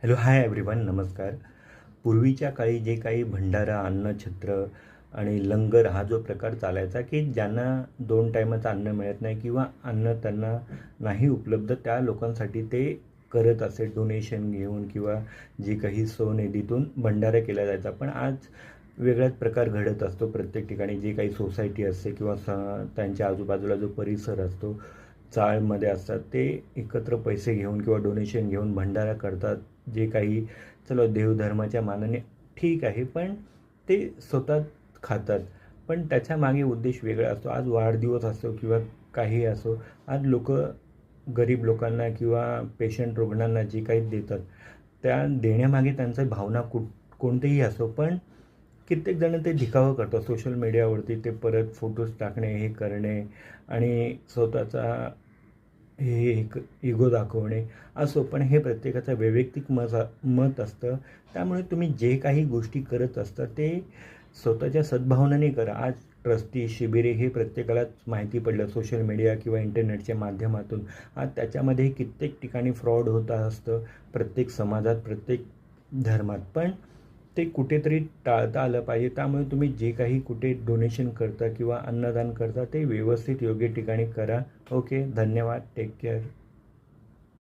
Hello, hi everyone, नमस्कार. पूर्वीच्या काळी जे काही भंडारा, अन्नछत्र आणि लंगर हा जो प्रकार चालायचा, की ज्यांना 2 टाईमाचं अन्न मिळत नाही किंवा अन्न त्यांना नाही उपलब्ध, त्या लोकांसाठी ते करत असे. डोनेशन घेऊन किंवा जे काही स्वनिधीतून भंडारा केला जायचा. पण आज वेगळाच प्रकार घडत असतो प्रत्येक ठिकाणी. जे काही सोसायटी असते किंवा त्यांच्या आजूबाजूला जो परिसर असतो, चाळमध्ये असतात, ते एकत्र पैसे घेऊन किंवा डोनेशन घेऊन भंडारा करतात. जे काही चलो देवधर्माच्या मानाने ठीक आहे, पण ते स्वतः खातात. पण त्याच्या मागे उद्देश वेगळा असतो. आज वाढदिवस असो किंवा काही असो, आज गरीब लोकांना किंवा पेशंट रुग्णांना जे काही देतात, त्या देण्यामागे त्यांच्या भावना कोणतेही असो, पण कित्येक जण ते दिखावा करतात सोशल मीडियावरती. ते परत फोटोज टाकणे, हे करणे आणि स्वतःचा हे एक इगो दाखवणे असो. पण हे प्रत्येकाचं वैयक्तिक मत असतं. त्यामुळे तुम्ही जे काही गोष्टी करत असता ते स्वतःच्या सद्भावनेने करा. आज ट्रस्टी शिबिरे हे प्रत्येकालाच माहिती पडलं सोशल मीडिया किंवा इंटरनेटच्या माध्यमातून. आज त्याच्यामध्ये कित्येक ठिकाणी फ्रॉड होत असतं, प्रत्येक समाजात, प्रत्येक धर्मात. पण ते कुठेतरी टाळता आलं पाहिजे. त्यामुळे तुम्ही जे काही कुठे डोनेशन करता किंवा अन्नदान करता ते व्यवस्थित योग्य ठिकाणी करा. ओके, धन्यवाद. Take care.